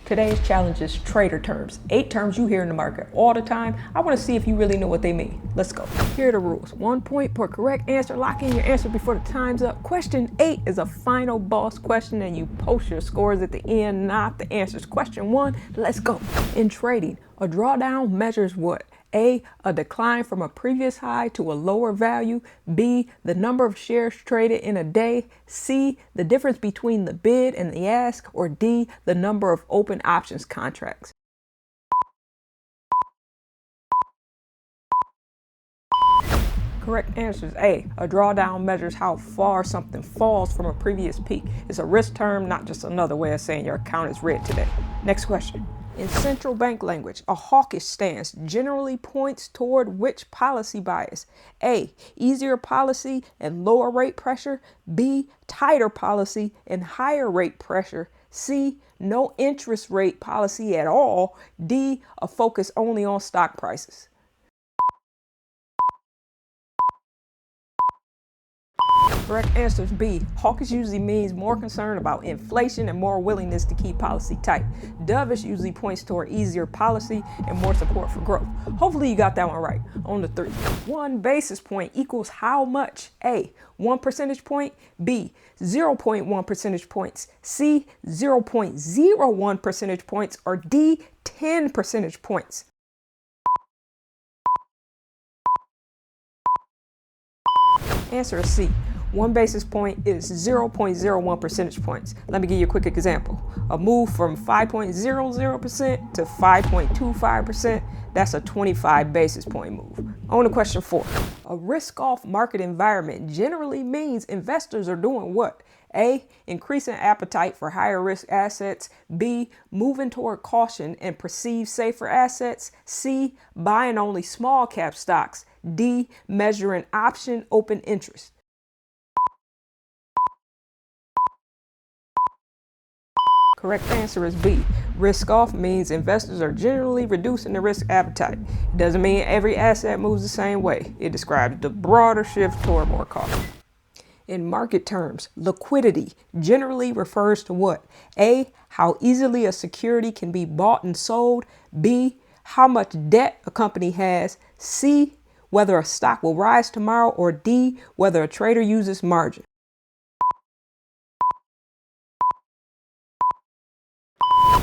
Today's challenge is trader terms. 8 terms you hear in the market all the time. I want to see if you really know what they mean. Let's go. Here are the rules. 1 point per correct answer. Lock in your answer before the time's up. Question 8 is a final boss question and you post your scores at the end, not the answers. Question 1, let's go. In trading, a drawdown measures what? A decline from a previous high to a lower value. B, the number of shares traded in a day. C, the difference between the bid and the ask. Or D, the number of open options contracts. Correct answer is A. A drawdown measures how far something falls from a previous peak. It's a risk term, not just another way of saying your account is red today. Next question. In central bank language, a hawkish stance generally points toward which policy bias? A, easier policy and lower rate pressure. B, tighter policy and higher rate pressure. C, no interest rate policy at all. D, a focus only on stock prices. Correct answer is B. Hawkish usually means more concern about inflation and more willingness to keep policy tight. Dovish usually points toward easier policy and more support for growth. Hopefully you got that one right. On the 3. 1 basis point equals how much? A, 1 percentage point. B, 0.1 percentage points. C, 0.01 percentage points. Or D, 10 percentage points. Answer is C. 1 basis point is 0.01 percentage points. Let me give you a quick example. A move from 5.00% to 5.25%, that's a 25 basis point move. On to question 4. A risk-off market environment generally means investors are doing what? A, increasing appetite for higher risk assets. B, moving toward caution and perceived safer assets. C, buying only small cap stocks. D, measuring option open interest. Correct answer is B. Risk off means investors are generally reducing the risk appetite. It doesn't mean every asset moves the same way. It describes the broader shift toward more caution. In market terms, liquidity generally refers to what? A, how easily a security can be bought and sold. B, how much debt a company has. C, whether a stock will rise tomorrow. Or D, whether a trader uses margin.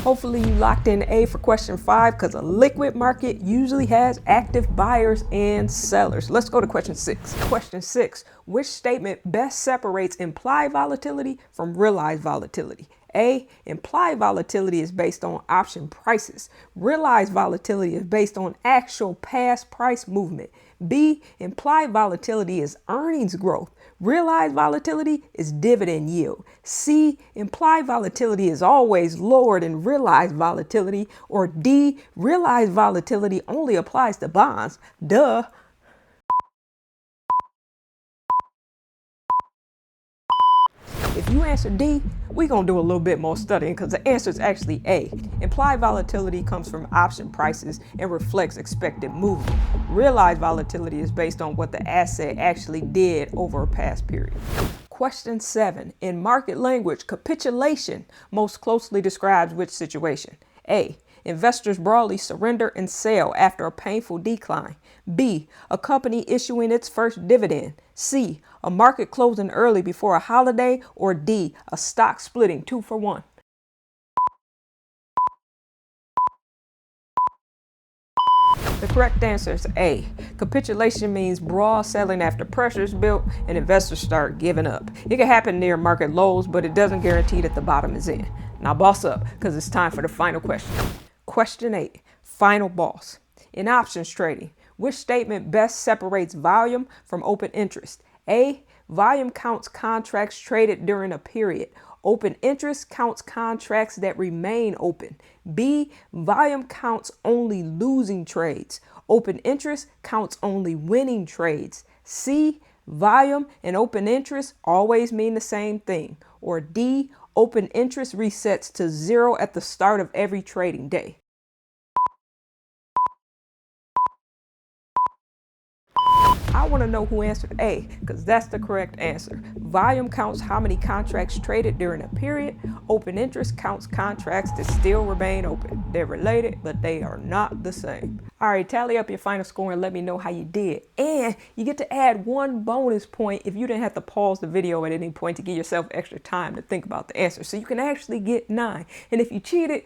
Hopefully you locked in A for question 5 because a liquid market usually has active buyers and sellers. Let's go to question 6. Question 6, which statement best separates implied volatility from realized volatility? A, implied volatility is based on option prices. Realized volatility is based on actual past price movement. B, implied volatility is earnings growth. Realized volatility is dividend yield. C, implied volatility is always lower than realized volatility. Or D, realized volatility only applies to bonds. Duh. If you answer D, we're going to do a little bit more studying because the answer is actually A. Implied volatility comes from option prices and reflects expected movement. Realized volatility is based on what the asset actually did over a past period. Question 7. In market language, capitulation most closely describes which situation? A, investors broadly surrender and sell after a painful decline. B, a company issuing its first dividend. C, a market closing early before a holiday. Or D, a stock splitting 2 for 1. The correct answer is A. Capitulation means broad selling after pressure is built and investors start giving up. It can happen near market lows, but it doesn't guarantee that the bottom is in. Now boss up because it's time for the final question. Question 8, final boss. In options trading, which statement best separates volume from open interest? A, volume counts contracts traded during a period. Open interest counts contracts that remain open. B, volume counts only losing trades. Open interest counts only winning trades. C, volume and open interest always mean the same thing. Or D, open interest resets to 0 at the start of every trading day. I want to know who answered A, because that's the correct answer. Volume counts how many contracts traded during a period. Open interest counts contracts that still remain open. They're related, but they are not the same. All right, tally up your final score and let me know how you did. And you get to add 1 bonus point if you didn't have to pause the video at any point to give yourself extra time to think about the answer. So you can actually get 9. And if you cheated,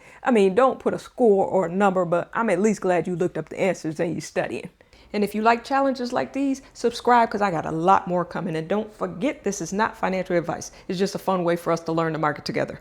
don't put a score or a number, but I'm at least glad you looked up the answers and you're studying. And if you like challenges like these, subscribe because I got a lot more coming. And don't forget, this is not financial advice. It's just a fun way for us to learn the market together.